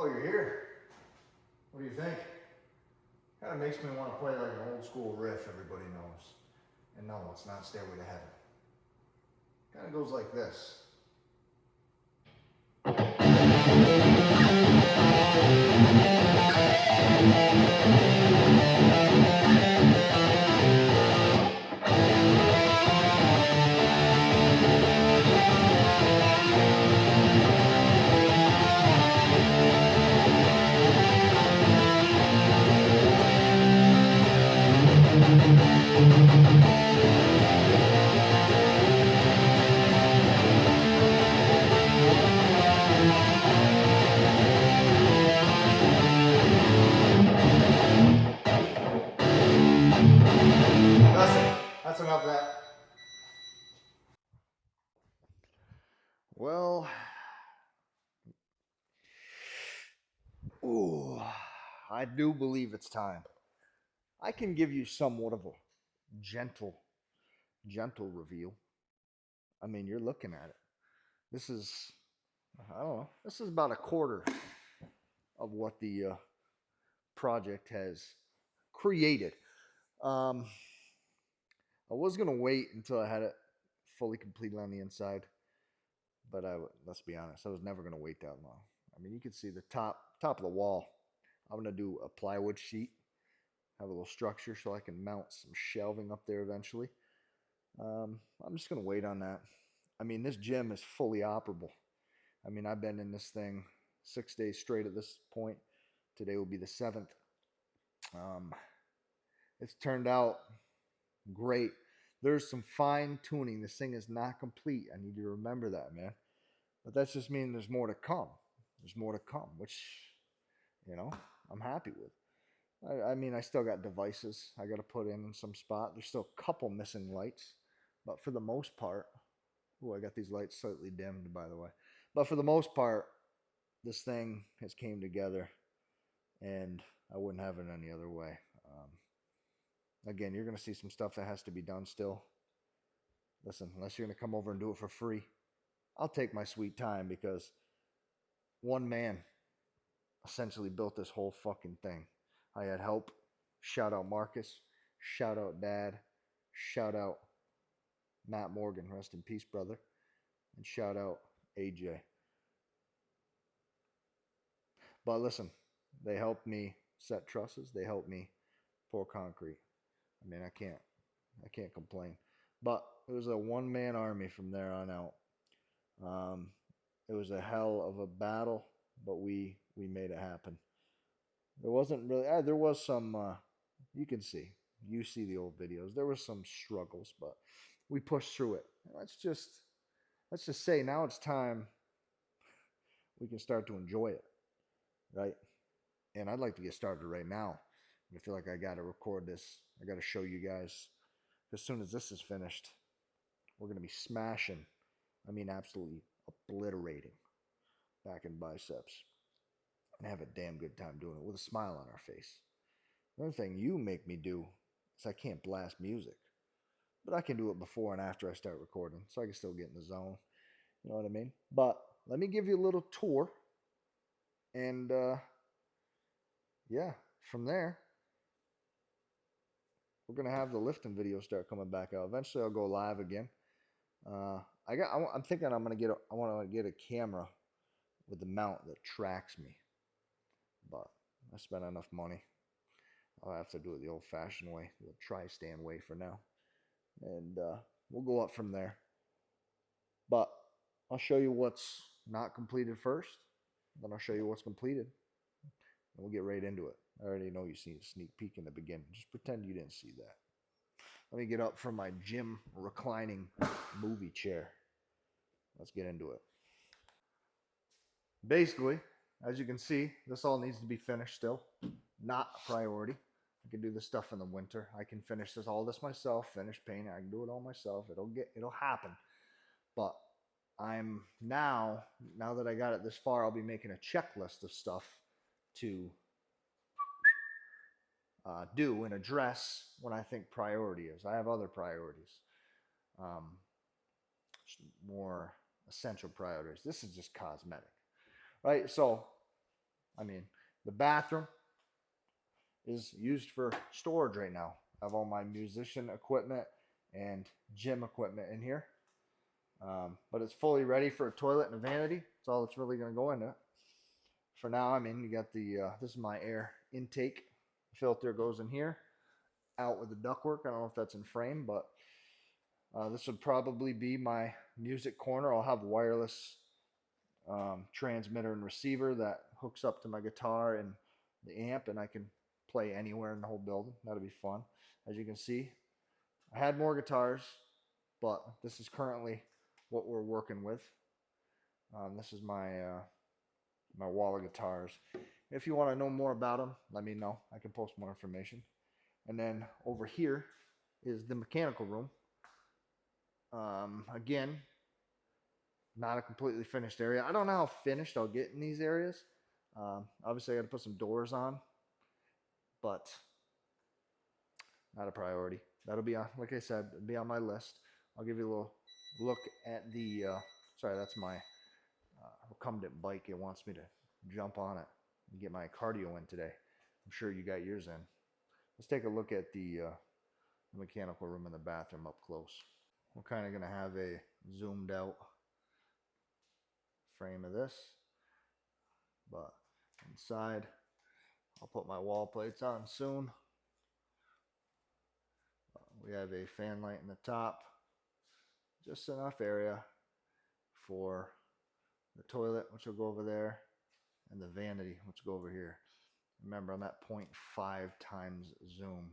Oh, you're here. What do you think? Kind of makes me want to play like an old school riff everybody knows. And no, it's not Stairway to Heaven. Kind of goes like this. That's enough of that. Well, ooh, I do believe it's time. I can give you somewhat of a gentle, gentle reveal. I mean, you're looking at it. This is, I don't know, this is about a quarter of what the project has created. Um, I was gonna wait until I had it fully completed on the inside, but let's be honest, I was never gonna wait that long. I mean, you can see the top of the wall. I'm gonna do a plywood sheet, have a little structure so I can mount some shelving up there eventually. I'm just gonna wait on that. I mean, this gym is fully operable. I mean, I've been in this thing 6 days straight at this point. Today will be the seventh. Um, it's turned out great. There's some fine tuning. This thing is not complete. I need you to remember that, man. But that's just mean there's more to come. There's more to come, which, I'm happy with. I mean, I still got devices I got to put in some spot. There's still a couple missing lights, but for the most part, I got these lights slightly dimmed, by the way. But for the most part, this thing has came together, and I wouldn't have it any other way. Again, you're going to see some stuff that has to be done still. Listen, unless you're going to come over and do it for free, I'll take my sweet time because one man essentially built this whole fucking thing. I had help. Shout out Marcus. Shout out Dad. Shout out Matt Morgan. Rest in peace, brother. And shout out AJ. But listen, they helped me set trusses. They helped me pour concrete. I mean, I can't complain. But it was a one-man army from there on out. It was a hell of a battle, but we made it happen. There wasn't really. There was some. You can see. You see the old videos. There was some struggles, but we pushed through it. Let's just say now it's time. We can start to enjoy it, right? And I'd like to get started right now. I feel like I got to record this. I got to show you guys. As soon as this is finished, we're gonna be smashing. I mean, absolutely obliterating back and biceps, and have a damn good time doing it with a smile on our face. Another thing you make me do is I can't blast music, but I can do it before and after I start recording, so I can still get in the zone. You know what I mean? But let me give you a little tour, and yeah, from there we're gonna have the lifting videos start coming back out. Eventually, I'll go live again. I'm thinking I want to get a camera with the mount that tracks me, but I spent enough money. I'll have to do it the old-fashioned way, the tri-stand way for now, and we'll go up from there. But I'll show you what's not completed first, then I'll show you what's completed, and we'll get right into it. I already know you see a sneak peek in the beginning. Just pretend you didn't see that. Let me get up from my gym reclining movie chair. Let's get into it. Basically, as you can see, this all needs to be finished still. Not a priority. I can do this stuff in the winter. I can finish all this myself, finish painting. I can do it all myself. It'll happen. But I'm now that I got it this far, I'll be making a checklist of stuff to do and address when I think priority is. I have other priorities, more essential priorities. This is just cosmetic, right? So I mean, the bathroom is used for storage right now. I have all my musician equipment and gym equipment in here. But it's fully ready for a toilet and a vanity. That's all that's really going to go in it. For now, I mean, you got the, this is my air intake filter goes in here, out with the ductwork. I don't know if that's in frame, but this would probably be my music corner. I'll have wireless transmitter and receiver that hooks up to my guitar and the amp, and I can play anywhere in the whole building. That'll be fun. As you can see, I had more guitars, but this is currently what we're working with. This is my my wall of guitars. If you want to know more about them, let me know. I can post more information. And then over here is the mechanical room. Again, not a completely finished area. I don't know how finished I'll get in these areas. Obviously, I got to put some doors on, but not a priority. That'll be on, like I said, be on my list. I'll give you a little look at the, sorry, that's my recumbent bike. It wants me to jump on it and get my cardio in today. I'm sure you got yours in. Let's take a look at the mechanical room and the bathroom up close. We're kind of going to have a zoomed out frame of this, but inside I'll put my wall plates on soon. We have a fan light in the top, just enough area for the toilet, which will go over there, and the vanity, which will go over here. Remember, I'm at 0.5 times zoom.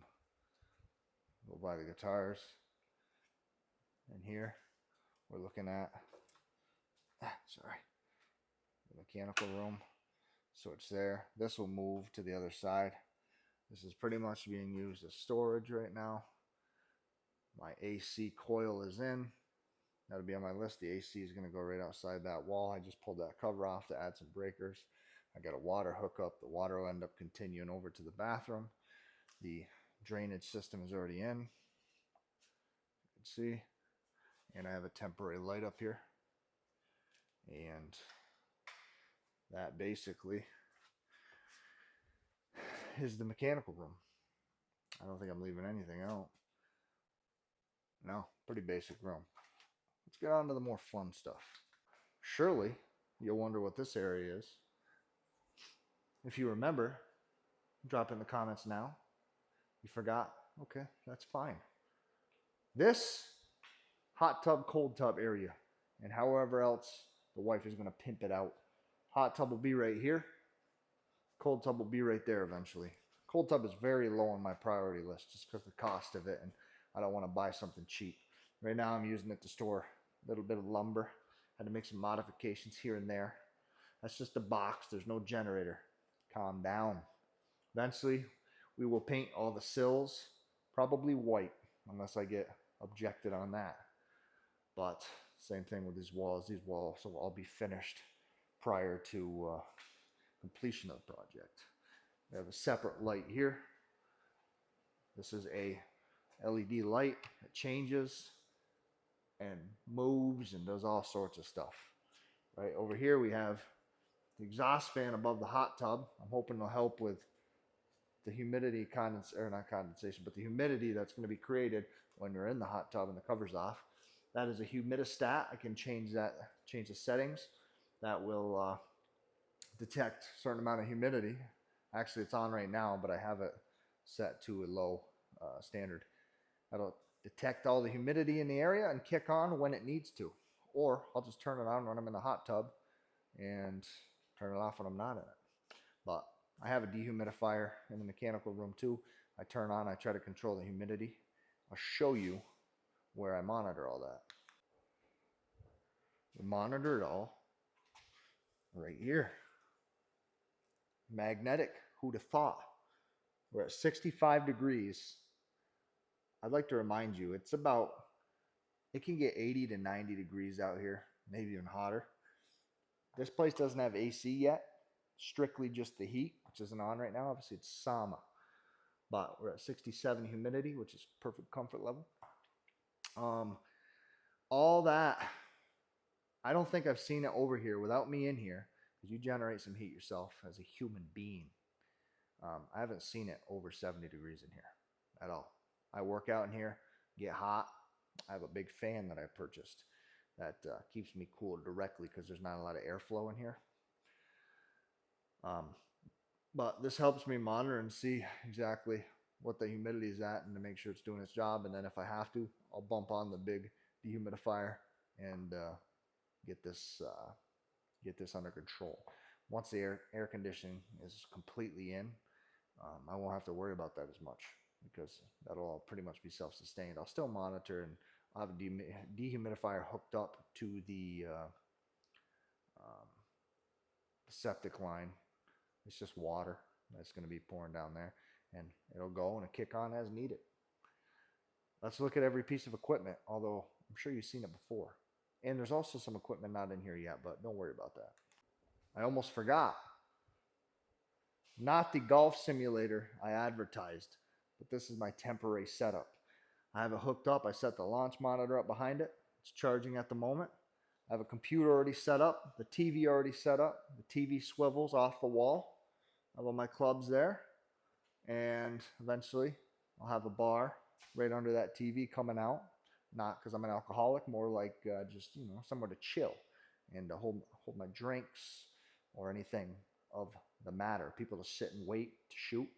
Go by the guitars. And here we're looking at, sorry, the mechanical room. So it's there. This will move to the other side. This is pretty much being used as storage right now. My AC coil is in. That'll be on my list. The AC is going to go right outside that wall. I just pulled that cover off to add some breakers. I got a water hookup. The water will end up continuing over to the bathroom. The drainage system is already in. You can see. And I have a temporary light up here. And that basically is the mechanical room. I don't think I'm leaving anything out. No, pretty basic room. Let's get on to the more fun stuff. Surely you'll wonder what this area is. If you remember, drop in the comments now. You forgot? Okay, that's fine. This hot tub, cold tub area, and however else the wife is going to pimp it out. Hot tub will be right here. Cold tub will be right there eventually. Cold tub is very low on my priority list just because of the cost of it, and I don't want to buy something cheap. Right now I'm using it to store a little bit of lumber. Had to make some modifications here and there. That's just a box. There's no generator. Calm down. Eventually we will paint all the sills, probably white, unless I get objected on that. But same thing with these walls. These walls will all be finished prior to completion of the project. We have a separate light here. This is a LED light that changes and moves and does all sorts of stuff. Right over here we have the exhaust fan above the hot tub. I'm hoping it'll help with the humidity not condensation, but the humidity that's going to be created when you're in the hot tub and the cover's off. That is a humidistat. I can change that, change the settings. That will detect a certain amount of humidity. Actually, it's on right now, but I have it set to a low standard. That'll detect all the humidity in the area and kick on when it needs to. Or I'll just turn it on when I'm in the hot tub and turn it off when I'm not in it. But I have a dehumidifier in the mechanical room too. I turn on, I try to control the humidity. I'll show you where I monitor all that. We monitor it all right here. Magnetic, who'd have thought? We're at 65 degrees. I'd like to remind you, it can get 80 to 90 degrees out here, maybe even hotter. This place doesn't have AC yet, strictly just the heat, which isn't on right now. Obviously it's summer, but we're at 67 humidity, which is perfect comfort level. All that, I don't think I've seen it over here without me in here because you generate some heat yourself as a human being. I haven't seen it over 70 degrees in here at all. I work out in here, get hot. I have a big fan that I purchased that keeps me cool directly because there's not a lot of airflow in here. But this helps me monitor and see exactly what the humidity is at and to make sure it's doing its job. And then if I have to, I'll bump on the big dehumidifier and get this under control. Once the air conditioning is completely in, I won't have to worry about that as much because that'll all pretty much be self-sustained. I'll still monitor, and I'll have a dehumidifier hooked up to the septic line. It's just water that's going to be pouring down there, and it'll go and it'll kick on as needed. Let's look at every piece of equipment, although I'm sure you've seen it before. And there's also some equipment not in here yet, but don't worry about that. I almost forgot. Not the golf simulator I advertised, but this is my temporary setup. I have it hooked up. I set the launch monitor up behind it. It's charging at the moment. I have a computer already set up, the TV already set up. The TV swivels off the wall. I have all my clubs there. And eventually I'll have a bar right under that TV coming out. Not because I'm an alcoholic, more like just, somewhere to chill and to hold my drinks or anything of the matter. People to sit and wait to shoot.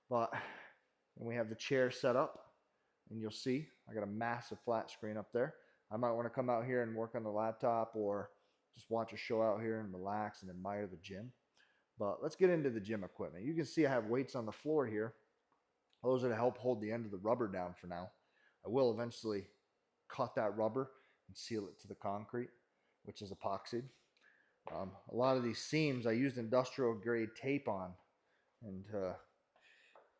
But when we have the chair set up, and you'll see I got a massive flat screen up there. I might want to come out here and work on the laptop or just watch a show out here and relax and admire the gym. But let's get into the gym equipment. You can see I have weights on the floor here. Those are to help hold the end of the rubber down for now. I will eventually cut that rubber and seal it to the concrete, which is epoxied. A lot of these seams I used industrial grade tape on, and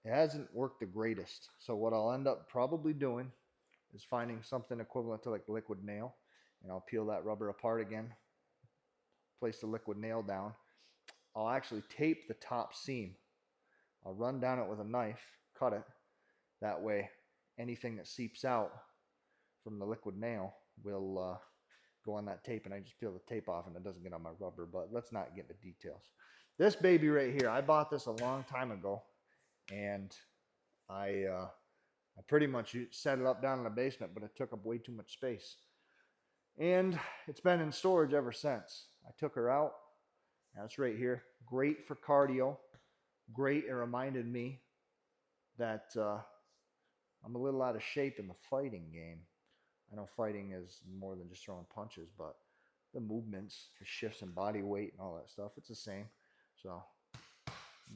it hasn't worked the greatest. So what I'll end up probably doing is finding something equivalent to like liquid nail, and I'll peel that rubber apart again, place the liquid nail down. I'll actually tape the top seam. I'll run down it with a knife, cut it. That way anything that seeps out from the liquid nail will go on that tape, and I just peel the tape off and it doesn't get on my rubber. But let's not get into details. This baby right here, I bought this a long time ago, and I pretty much set it up down in the basement, but it took up way too much space. And it's been in storage ever since. I took her out. That's right here. Great for cardio. Great. It reminded me that I'm a little out of shape in the fighting game. I know fighting is more than just throwing punches, but the movements, the shifts in body weight and all that stuff, it's the same. So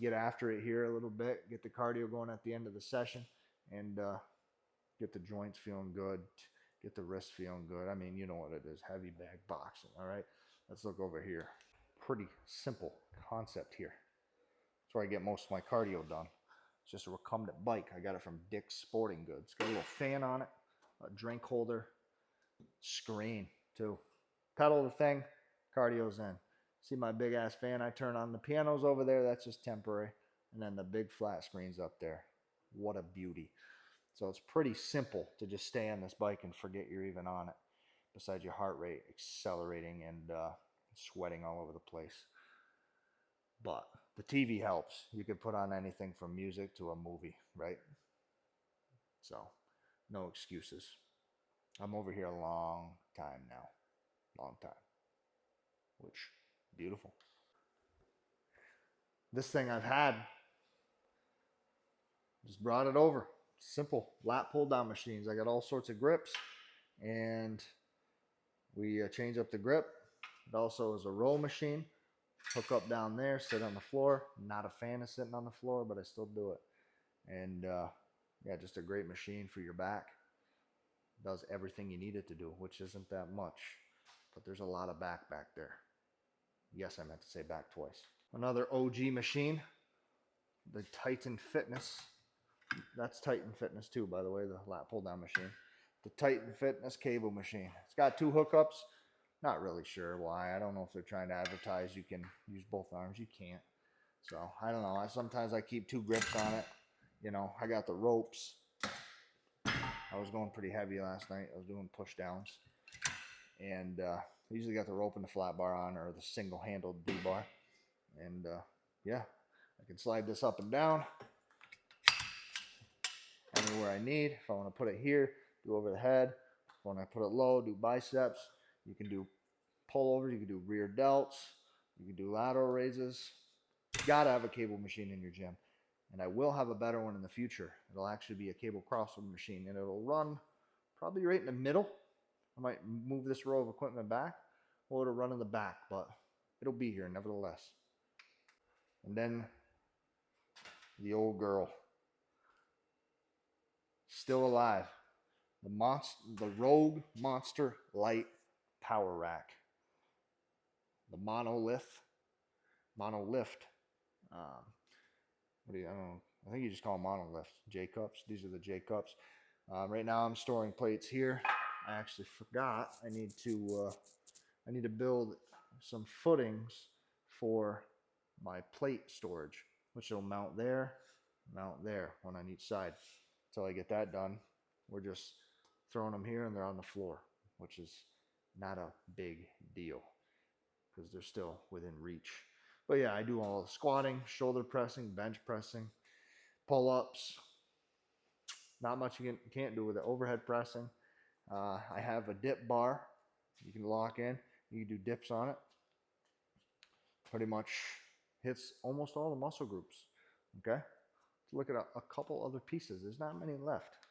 get after it here a little bit, get the cardio going at the end of the session, and get the joints feeling good, get the wrists feeling good. I mean, you know what it is, heavy bag boxing. All right, let's look over here. Pretty simple concept here. That's where I get most of my cardio done. It's just a recumbent bike. I got it from Dick's Sporting Goods. Got a little fan on it, a drink holder, screen too. Pedal the thing, cardio's in. See my big ass fan I turn on? The piano's over there, that's just temporary. And then the big flat screen's up there. What a beauty. So it's pretty simple to just stay on this bike and forget you're even on it. Besides your heart rate accelerating and sweating all over the place. But the TV helps. You can put on anything from music to a movie, right? So no excuses. I'm over here a long time now. Long time. Which, beautiful. This thing I've had, just brought it over. Simple lat pull down machines. I got all sorts of grips, and we change up the grip. It also is a row machine. Hook up down there, sit on the floor. Not a fan of sitting on the floor, but I still do it. And yeah, just a great machine for your back. Does everything you need it to do, which isn't that much, but there's a lot of back there. Yes, I meant to say back twice. Another OG machine, the Titan Fitness. That's Titan Fitness too, by the way, the lat pull down machine. The Titan Fitness cable machine. It's got 2 hookups. Not really sure why. I don't know if they're trying to advertise you can use both arms. You can't. So I don't know. Sometimes I keep 2 grips on it. You know, I got the ropes. I was going pretty heavy last night. I was doing push downs. And I usually got the rope and the flat bar on, or the single-handled D-bar. And yeah, I can slide this up and down anywhere I need. If I want to put it here, do over the head. If I want to put it low, do biceps. You can do pullovers, you can do rear delts, you can do lateral raises. You gotta have a cable machine in your gym. And I will have a better one in the future. It'll actually be a cable crossover machine, and it'll run probably right in the middle. I might move this row of equipment back, or it'll run in the back, but it'll be here nevertheless. And then the old girl, still alive, the Rogue Monster Light Power Rack, the monolift. What do you? I don't know. I think you just call them monolift. J cups. These are the J cups. Right now, I'm storing plates here. I actually forgot. I need to build some footings for my plate storage, which will mount there, one on each side. Until I get that done, we're just throwing them here and they're on the floor, which is not a big deal because they're still within reach. But yeah, I do all the squatting, shoulder pressing, bench pressing, pull-ups. Not much you can't do with the overhead pressing. I have a dip bar you can lock in. You can do dips on it. Pretty much hits almost all the muscle groups. Okay, let's look at a couple other pieces. There's not many left.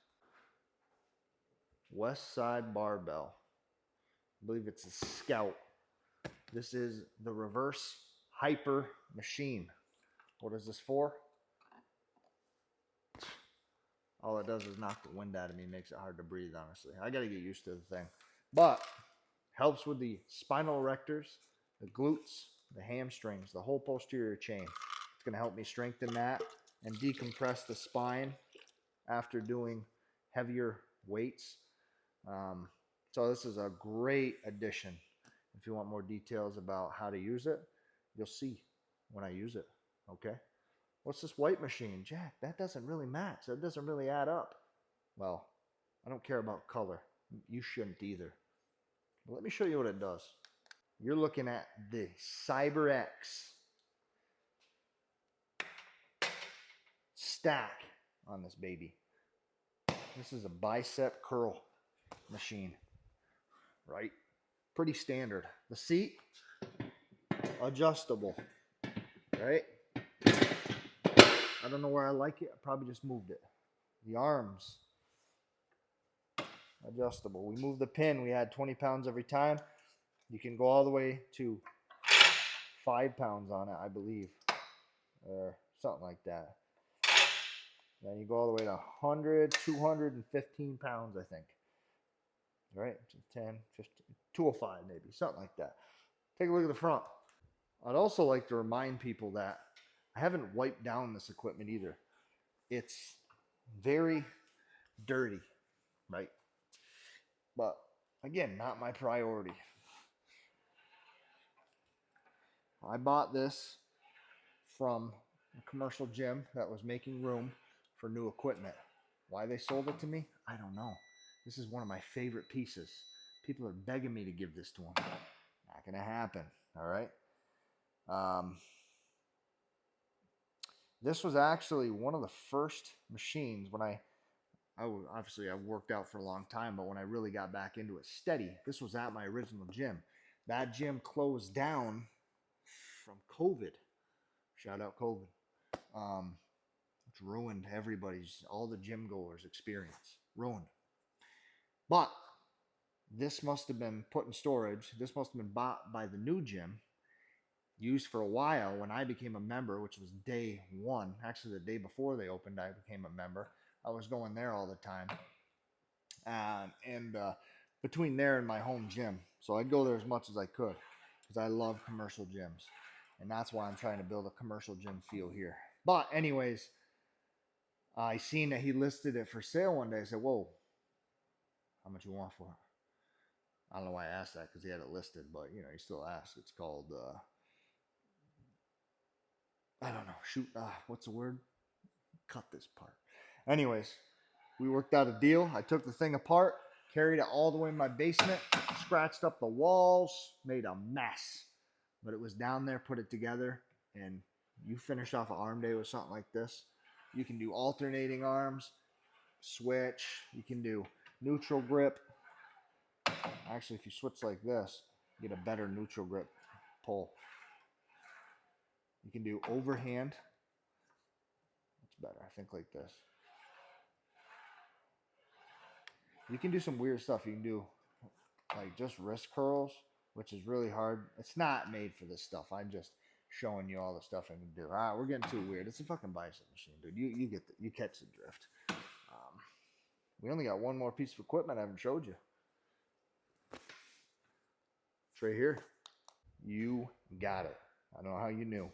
West Side Barbell. I believe it's a Scout. This is the reverse hyper machine. What is this for? All it does is knock the wind out of me, makes it hard to breathe, honestly. I got to get used to the thing. But helps with the spinal erectors, the glutes, the hamstrings, the whole posterior chain. It's going to help me strengthen that and decompress the spine after doing heavier weights. So this is a great addition. If you want more details about how to use it, you'll see when I use it. Okay. What's this white machine? Jack, that doesn't really match. That doesn't really add up. Well, I don't care about color. You shouldn't either. But let me show you what it does. You're looking at the CyberX stack on this baby. This is a bicep curl machine, right? Pretty standard. The seat, adjustable, right? I don't know where I like it. I probably just moved it. The arms, adjustable. We moved the pin. We had 20 pounds every time. You can go all the way to 5 pounds on it, I believe, or something like that. Then you go all the way to 100, 215 pounds, I think. Right? 10, 15, 205 maybe, something like that. Take a look at the front. I'd also like to remind people that I haven't wiped down this equipment either. It's very dirty, right? But again, not my priority. I bought this from a commercial gym that was making room for new equipment. Why they sold it to me, I don't know. This is one of my favorite pieces. People are begging me to give this to them. Not gonna happen. All right. This was actually one of the first machines when I obviously I worked out for a long time, but when I really got back into it steady, this was at my original gym. That gym closed down from COVID. Shout out COVID. Which ruined all the gym goers' experience. Ruined. But this must have been put in storage. This must have been bought by the new gym, used for a while when I became a member, which was day one. Actually, the day before they opened, I became a member. I was going there all the time. And between there and my home gym. So I'd go there as much as I could because I love commercial gyms. And that's why I'm trying to build a commercial gym feel here. But anyways, I seen that he listed it for sale one day. I said, whoa, how much you want for it? I don't know why I asked that because he had it listed, but you still ask. It's called, I don't know, what's the word? Cut this part. Anyways, we worked out a deal. I took the thing apart, Carried it all the way in my basement, scratched up the walls, made a mess. But it was down there, put it together, and you finish off an arm day with something like this. You can do alternating arms, switch. You can do neutral grip. Actually, if you switch like this, you get a better neutral grip pull. You can do overhand. It's better, I think, like this. You can do some weird stuff. You can do like just wrist curls, which is really hard. It's not made for this stuff. I'm just showing you all the stuff I can do. All right, we're getting too weird. It's a fucking bicep machine, dude. You catch the drift. We only got one more piece of equipment I haven't showed you. It's right here. You got it. I don't know how you knew.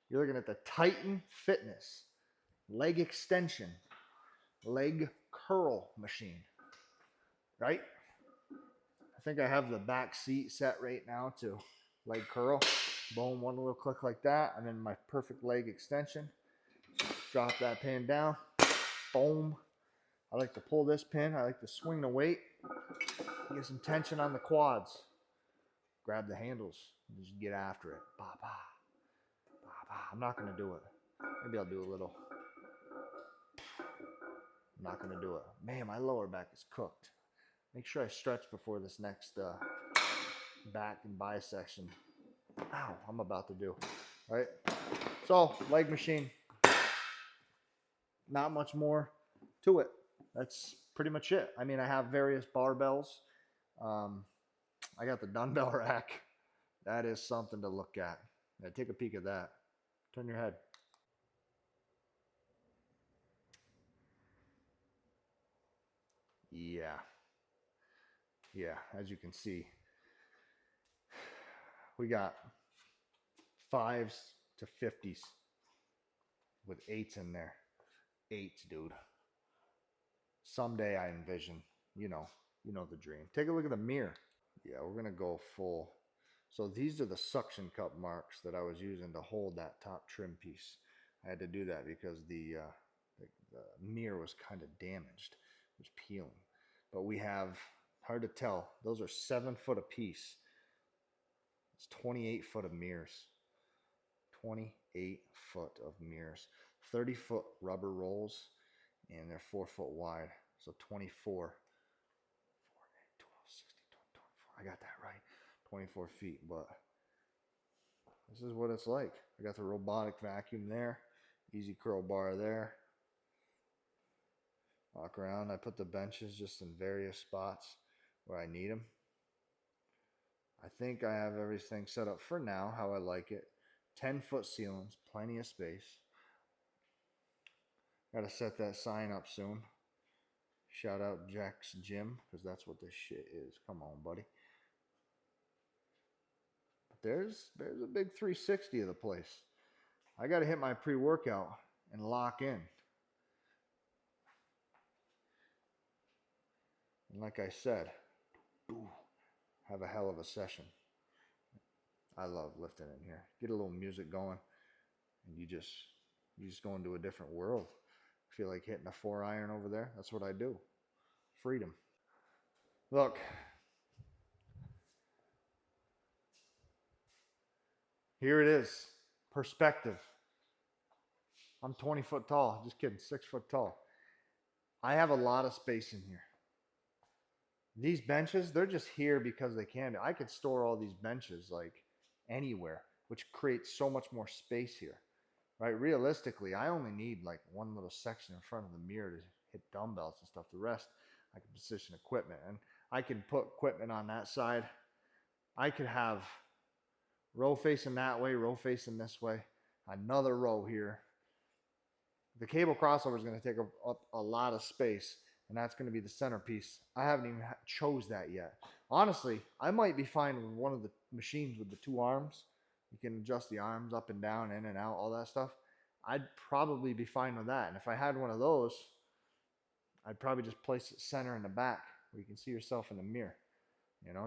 You're looking at the Titan Fitness leg extension, leg curl machine, right? I think I have the back seat set right now to leg curl. Boom, one little click like that, and then my perfect leg extension. Drop that pin down. Boom. I like to pull this pin. I like to swing the weight. Get some tension on the quads. Grab the handles. And just get after it. Ba, ba. Ba, ba. I'm not going to do it. Maybe I'll do a little. I'm not going to do it. Man, my lower back is cooked. Make sure I stretch before this next back and bisection. Ow, I'm about to do. All right. So, leg machine. Not much more to it. That's pretty much it. I mean, I have various barbells. I got the dumbbell rack. That is something to look at. Now, take a peek at that. Turn your head. Yeah. Yeah, as you can see, we got 5s to 50s with 8s in there. 8s, dude. Someday I envision, you know the dream. Take a look at the mirror. Yeah, we're going to go full. So these are the suction cup marks that I was using to hold that top trim piece. I had to do that because the mirror was kind of damaged. It was peeling. But we have, hard to tell, those are 7 foot a piece. It's 28 foot of mirrors. 28 foot of mirrors. 30 foot rubber rolls, and they're 4 foot wide. So 24. 4, 8, 12, 16, 24. I got that right. 24 feet, but this is what it's like. I got the robotic vacuum there. Easy curl bar there. Walk around. I put the benches just in various spots where I need them. I think I have everything set up for now how I like it. 10 foot ceilings, plenty of space. Got to set that sign up soon. Shout out Jack's Gym, because that's what this shit is. Come on, buddy. But there's a big 360 of the place. I got to hit my pre-workout and lock in. And like I said, have a hell of a session. I love lifting in here. Get a little music going, and you just go into a different world. Feel like hitting a 4-iron over there. That's what I do. Freedom. Look. Here it is. Perspective. I'm 20 foot tall. Just kidding. 6 foot tall. I have a lot of space in here. These benches, they're just here because they can. I could store all these benches like anywhere, which creates so much more space here. Right? Realistically, I only need like one little section in front of the mirror to hit dumbbells and stuff. The rest, I can position equipment. And I can put equipment on that side. I could have row facing that way, row facing this way, another row here. The cable crossover is going to take up a lot of space, and that's going to be the centerpiece. I haven't even chose that yet. Honestly, I might be fine with one of the machines with the 2 arms. You can adjust the arms up and down, in and out, all that stuff. I'd probably be fine with that. And if I had one of those, I'd probably just place it center in the back where you can see yourself in the mirror,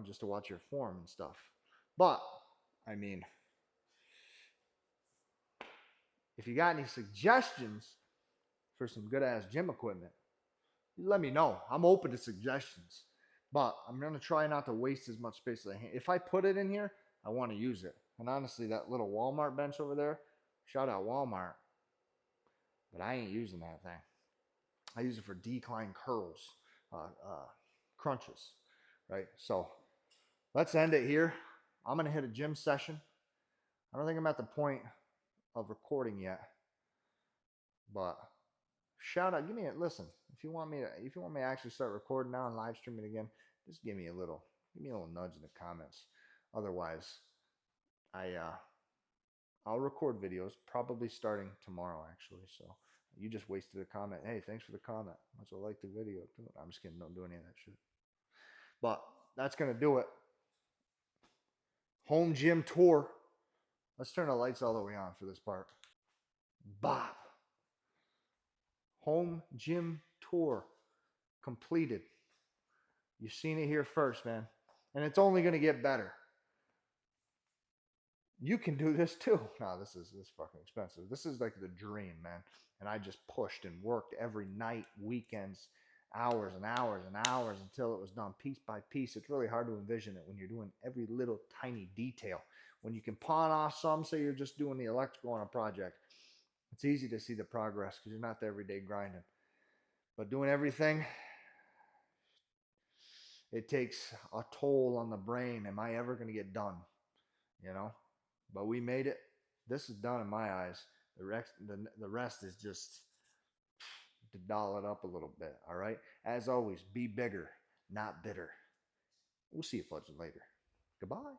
just to watch your form and stuff. But, I mean, if you got any suggestions for some good-ass gym equipment, you let me know. I'm open to suggestions. But I'm going to try not to waste as much space as I can. If I put it in here, I want to use it. And honestly, that little Walmart bench over there, shout out Walmart, but I ain't using that thing. I use it for decline curls, crunches, right? So let's end it here. I'm going to hit a gym session. I don't think I'm at the point of recording yet, but shout out, listen. If you want me to actually start recording now and live streaming again, just give me a little nudge in the comments. Otherwise, I'll record videos probably starting tomorrow actually. So you just wasted a comment. Hey, thanks for the comment. I also like the video too. I'm just kidding. Don't do any of that shit. But that's gonna do it. Home gym tour. Let's turn the lights all the way on for this part. Bop. Home gym tour completed. You've seen it here first, man. And it's only going to get better. You can do this too. No, this is fucking expensive. This is like the dream, man. And I just pushed and worked every night, weekends, hours and hours and hours until it was done piece by piece. It's really hard to envision it when you're doing every little tiny detail. When you can pawn off some, say you're just doing the electrical on a project, it's easy to see the progress because you're not the everyday grinding. But doing everything, it takes a toll on the brain. Am I ever going to get done? You know? But we made it. This is done in my eyes. The rest is just to doll it up a little bit. All right? As always, be bigger, not bitter. We'll see you fudging later. Goodbye.